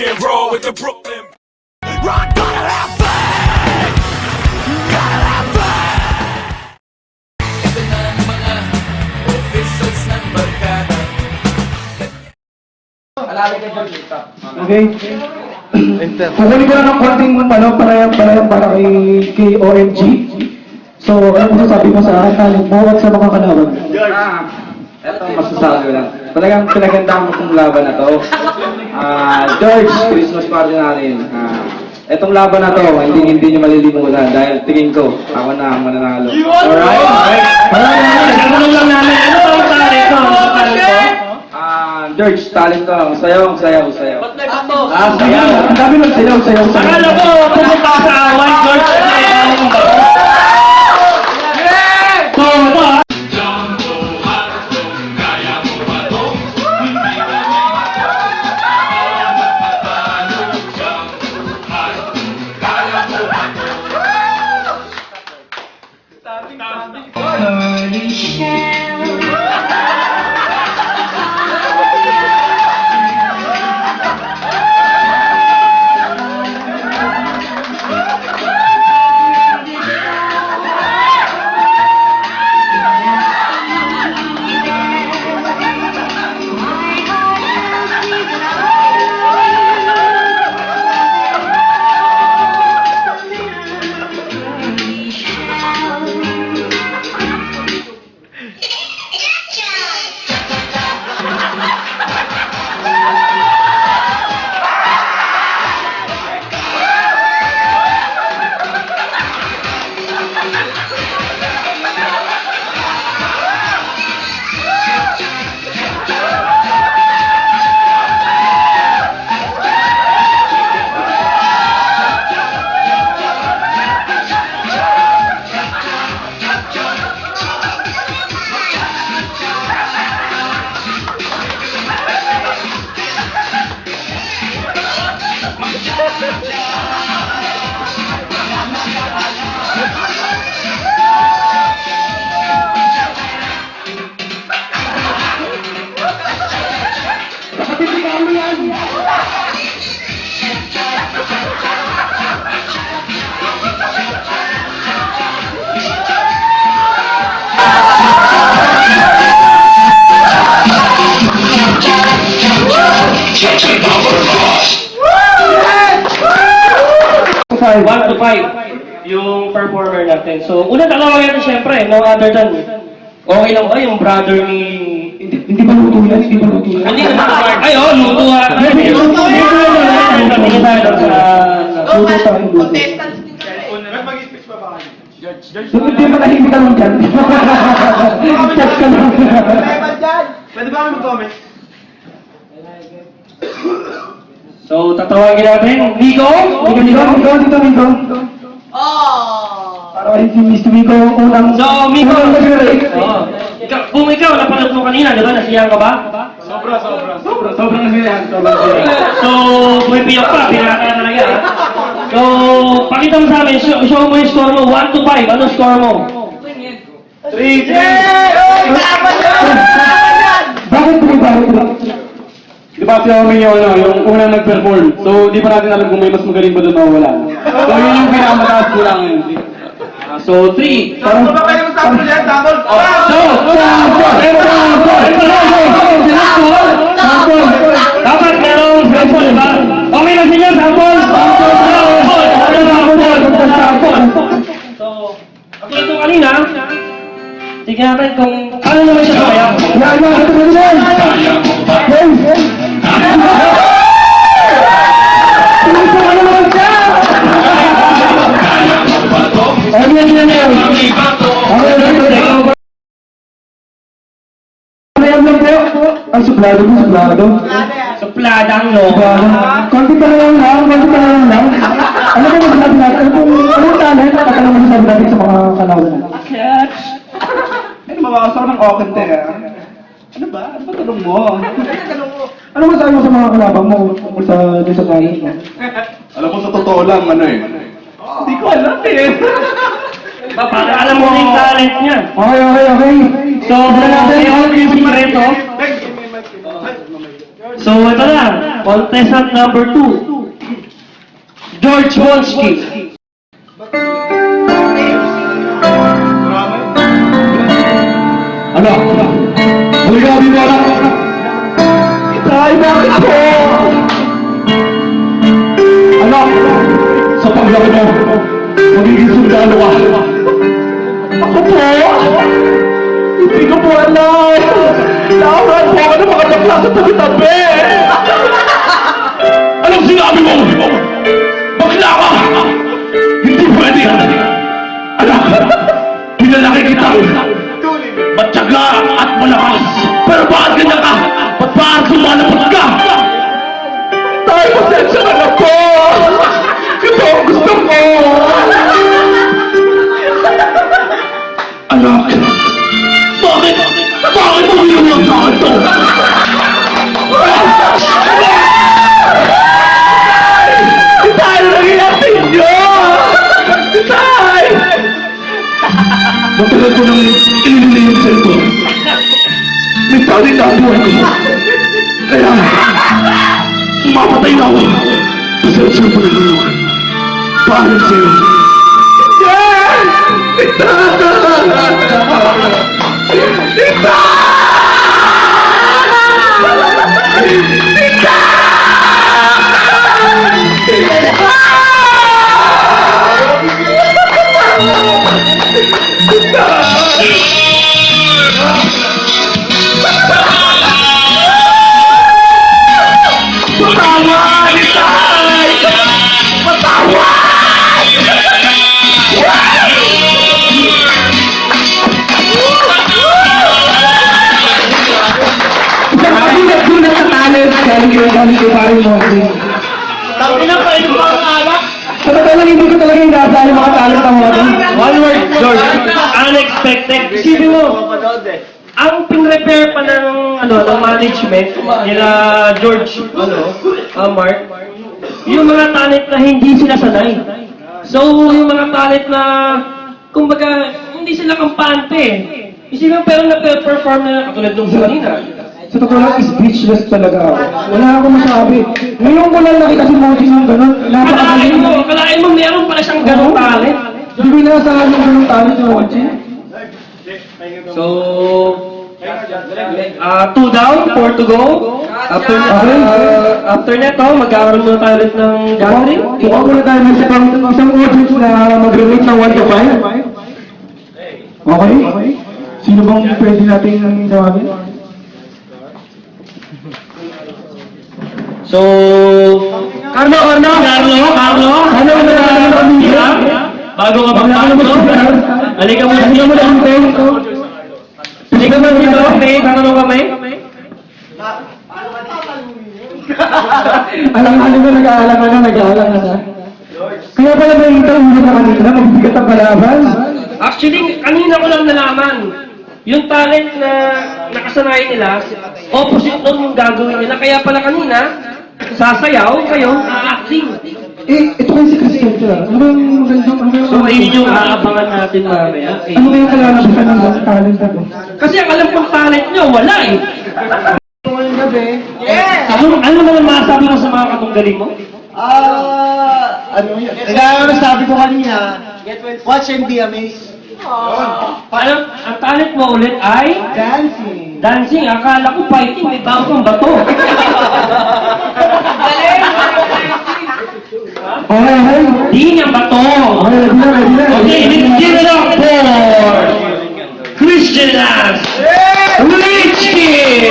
can't roll with the Brooklyn. Rock, gotta have fun. Gotta have fun. Ito na ang mga officials ng barkada. Okay. Kukunin ko lang ng konting parehang para kay OMG. So, ano masasabi mo sa talent mo at sa mga kalaban? Ito masasabi ko lang. Talagang pinagandaan mo itong laban na to. George, Christmas party natin. Itong laban na to, hindi nyo malilimutan dahil tingin ko, ako na ang mananalo. Alright? Tanong lang namin, ano ba ang talent ko? George, talent ko. Sayaw. Sayaw. Ang dami ng sayaw. Akala ko, pumunta ka sa White George. So, ito ha. One to five yung performer natin. So, una dalawa yan siyempre, no other than, okay lang ba yung brother ni... Hindi ba luto yan? Hindi naman guard. Ay, oh, luto ha. Tingin tayo doon sa... Luto sa akin, luto. Hindi manahimik ka lang dyan. Chat ka lang. Pwede ba kami mag-comment? So, tatawagin natin, Nico? Nico. Para kay si Mr. Nico, unang... So, Nico, kung ikaw, napanood mo kanina, di ba? Nasiyahan ka ba? Sobrang nasiyahan. So, may piyak pa, pinaka talaga. So, pakita mo sa amin, show mo yung score mo, 1 to 5, ano score mo? 3. Bakit? Di ba si Omi yung unang nag-perform? So, di pa natin alam kung may mas magaling ba doon o wala. So, yun yung pinakamataas ko lang yun. So, 3. Sample ba kayo ng sample yan? Sample? Dapat merong sample, di ba? Okay lang siya, sample! So, ako ito kanina, tignan natin kung ano naman siya kaya. Ang suplado. Supladang no. Konti pa lang. Ano ba yung sabi natin? Anong talent? At ano masasabi natin sa mga kalaban? Catch! Ano mabakasaw ng okente Ano ba? Ano ba tanong mo? Ano masasabi mo sa mga kalaban mo kung sa talent mo? Alam mo sa totoo lang, hindi ko alam Para alam mo na yung talent niya. Okay. So, natin yung sikreto. So, ito na. contestant number 2, George Wonsky. Ano? Bulgabi mo lang. Itay, bakit ako? Anak, sa paglaki mo, magiging sundalo ka. Ako po? Hindi ko po alam. Lahat po ako na makatapla sa tabi-tabi. Anong sinabi mo? Bakla ka! Hindi pwede yan. Anak, pinalaki kita. Matyaga at malakas. Pero bakit ganyan ka? Ba't parang sumalapot ka? Tayo, pasensya na po! Ito ang gusto ko! Anak, bakit? Bakit mo yung sa akin to? Itay! Ano nangyayari sa inyo? Itay! Matagal ko nang inilili yung cellphone. May tali na ang buhay ko. Kaya, mamatay na ako. Pasensya mo na naman. Paalam sa'yo. Yes! Ita! Ita! Ita! Patawan! Itay! Patawan! Nagulat sa talent galing kay Barry Monty. Tawin na pa ito ang alak. Sa totoo hindi ko talaga inaasahan yung mga talent ng mga to. One word, George. Unexpected. Isipin mo, ang pin-repair pa ng management nila George, Mark, yung mga talent na hindi sila sanay. So, yung mga talent na, kumbaga, hindi sila kampante. Isipin mo, pero na-perform na, katulad nung kanina. Sa totoo lang, speechless talaga ako. Wala akong masabi. Ngayon ko lang nakita si Monty ng gano'n. Napakagaling. Kalain mo, meron pala siyang ganong talent. Hindi ko inaasahan yung gano'ng talent ni Monty. So, 2 down, 4 to go. After neto, magkakaroon muna tayo ulit ng gathering. Kuha muna tayo ng isang audience na mag-relate ng 1 to 5. Okay? Sino bang pwede natin tawagin? So, Carlo! Ano ang nagkakaroon ng pamilya? Bago ka magpasok, halika mo dito. Halika mo dito, may tatanong ka, may? Alam mo, nag-aalangan na. Kaya pala may interview na kanina, magbigat ang kalaban. Actually, kanina ko lang nalaman. Yung talent na nakasanayan nila, opposite nun yung gagawin nila. Kaya pala kanina, sasayaw kayo, acting. Ito kasi si Christian sila. Ano ba yung magandang... So, ayun yung aabangan natin mamaya. Ano ba yung kalalabasan ng talent na to? Kasi ang alam kong talent nyo, wala eh. Yes! Ano naman masasabi mo sa mga katunggaling mo? Ano yun? Kaya sabi ko kanina, watch and be amazed. Paano, ang talent mo ulit ay Dancing. dancing. Akala ko fighting, may bago kang bato. Okay. Di niya bato. Ready na. Okay, let's give it up for Christian Nas Richie!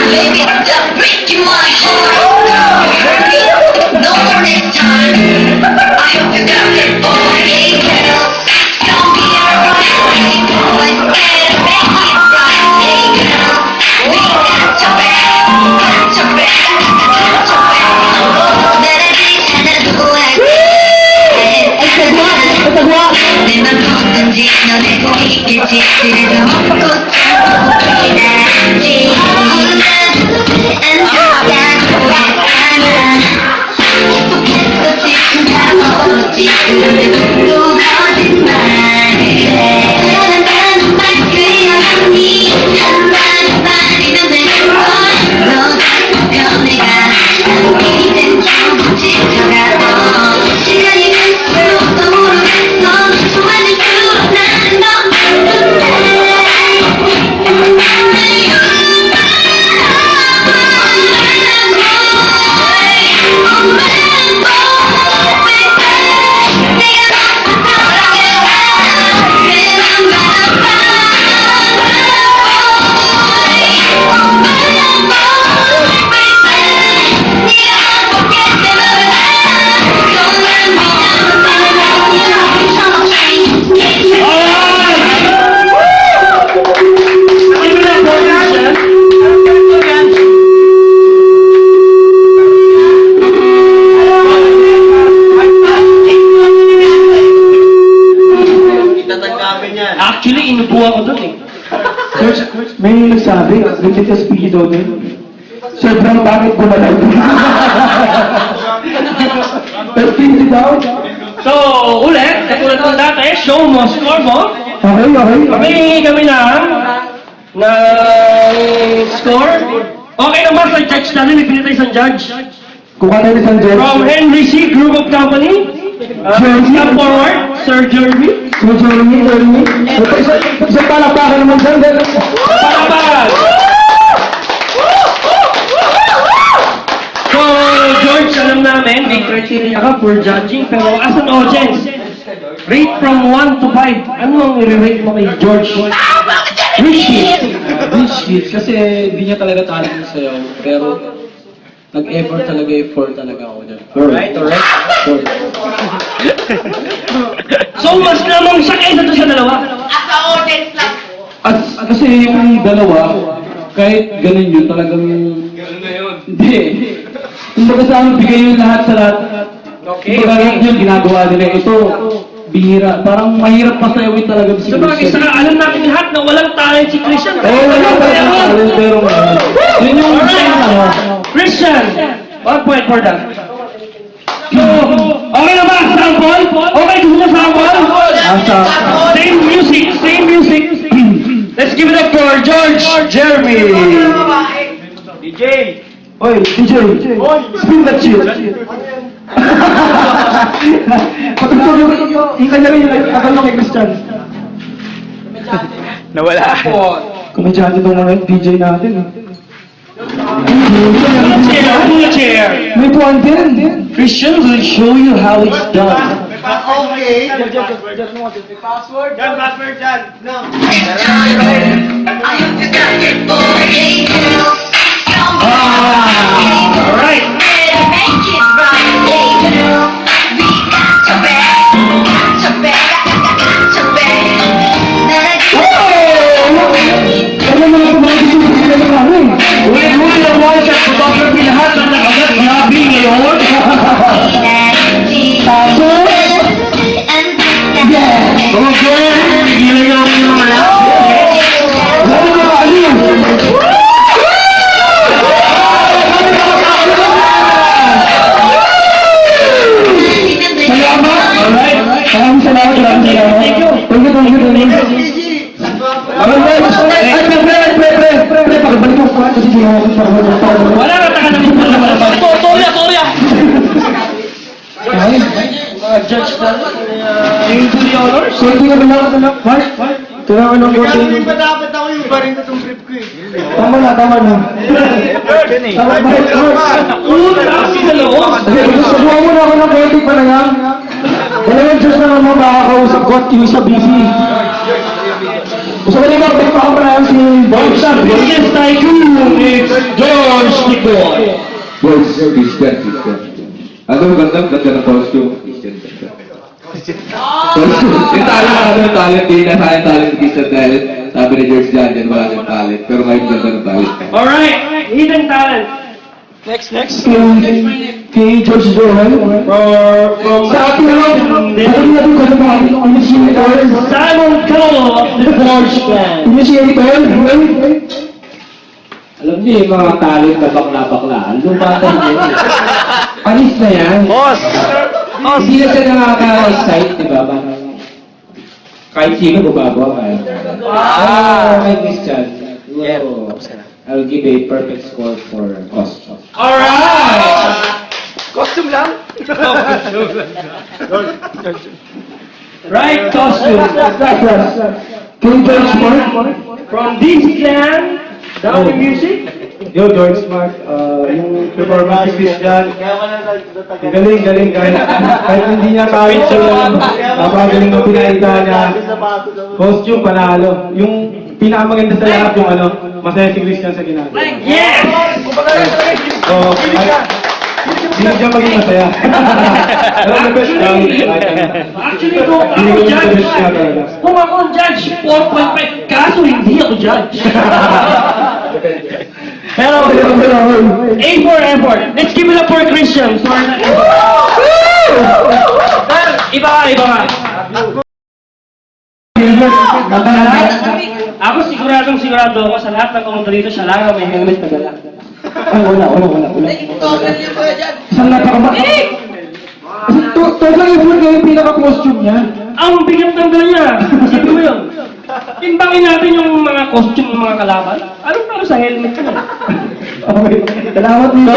Baby, stop breaking my heart. No more next time. I hope you got it, boy. Hey, girl, don't be alright. Hey, boy, and make it right. Hey, girl, we got to back. 내맘 뭐든지 너네 꼭 있겠지. 그래도 먹고 기다리지. 그런데도 또 거짓말을 해. 사랑하는 말 그냥 니 May nagsabi, legit sa speedy daw din. Sobrang bakit bumalay. Pero speedy daw. So, ulit, katulad ng dati, show mo, score mo. Okay. Pakihingi kami ng score. Okay naman sa judge natin, may pinitay isang judge. Kung ka tayo isang judge. From Henry C. Group of Company. Step forward, Sir Jeremy. So, Jeremy. Sa palakpakan naman dyan. Palakpakan! So, George, alam namin, may criteria ka for judging, pero as an audience, rate from 1 to 5, ano ang i-rate mo kay George? Which hit? Which hits? Kasi hindi niya talaga talent yung sayaw. Pero nag-effort talaga ako dyan. Alright. So, mas lamang siya kaysa doon sa dalawa. As a audience lang. At kasi yung dalawa, kahit ganun yun, talagang... Ganun na yun. Hindi. Kumbaga sa amin, bigay yung lahat sa lahat. Okay. Kumbaga lahat yun, ginagawa nila. Ito, bihira. Parang mahirap pasayawin talaga si Sa mga isa ka, alam natin lahat na walang talent si Christian. Oo, wala talaga talent, pero yun yung Christian, 1 point for that. So, okay na ba? Sample? Okay, gusto mo sample? Same music. Let's give it up for George Jeremy. Oy, DJ. Spin that shit. Patutog yung kanya rin yung akal kay Christian. Nawala. Kumadyante itong mga DJ natin. Pull a chair. May puwan din. Christian will show you how it's done. Okay. I hope you got your boy pills. Alright. Better make it right, pills. We got to beg, got to beg. Ano mo lang mga DJ na namin? Uli naman sa photography lahat na nakagat grabe ngayon. Okay, gilang namin yung mga Ano mga aliw? Alright. Maraming salamat. Thank you. Thank you. Pre, pakibalik mo pa kasi ginawa ko para Wala na taka namin pala. Torya. Ay, Judge na. Yung to the honors. so hindi ka bilang Mark? Kailangan ng voting. Hindi pa dapat ako yung barin na itong trip ko eh. Tama na. Tama, Mark. Kasi sa loob. Sabuhan mo na ako ng voting pa na yan. Dalawang Diyos na naman makakausap ko at yung isa busy. Gusto ko nila pa ako na si George. Business tycoon, it's George Nicoy. Boys, Christian. Ano ganda ng costume? Christian. Yung talent, hindi na sa talent ni Christian dahil sabi ni George Daniel, wala ng talent. Pero ngayon ganda ng talent. Alright, hidden talent. Kay George Joel. From Sa atin naman, alam natin kung ano ba ang initiator. Simon Cowell of the Forge Clan. Initiator. Alam niyo yung mga talent na bakla-bakla, lumatan niyo. Panis na yan. Boss! Hindi na siya nakaka-excite, di ba? Kahit sino bumagawa ka. Kay Christian, I'll give a perfect score for costume. Alright! Costume lang? Right costume. Kay George Mark. From DC Clan, down the music. Yo, George Mark. Yung performance ni Christian. Galing. Kahit hindi niya kahit siya napagaling ng pinakita niya. Costume, panalo. Yung pinakamaganda sa lahat yung masaya si Christian sa ginagawa. Yes! So, hindi siya maging masaya. Pero the best lang. Actually, kung ako ang judge, 4.5. Kaso hindi ako judge. Pero, A for effort. Let's give it up for Christian. Iba ka. Ako sigurado sigurado ako sa lahat ng kumunta dito, siya lang ang may helmet na dala. Ay, wala. Saan napakama? Total effort kayo yung pinaka-costume niya. Ang bigat ng dala niya. Isipin mo yun. Timbangin natin yung mga costume ng mga kalaban. Ano para sa helmet ko? Okay. Salamat dito.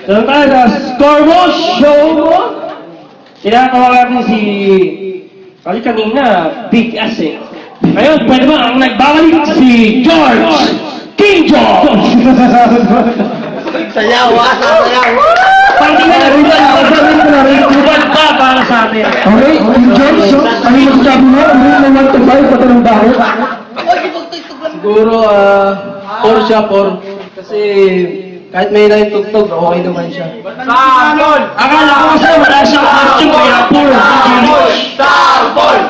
Doon tayo sa score mo, show mo. Tinatawag natin si... Kasi kanina, Big S eh. Ngayon, pwede ba ang nagbabalik si George King George! Sayaw, sayaw. Panginoon pa para sa atin. Okay, George, ano yung sabi mo? Ano yung naman tabay, pati ng baho? Siguro, 4 siya, 4. Kasi kahit may na yung tugtog, okay naman siya. Akala ko kasi wala siyang costume kaya poor. Sample!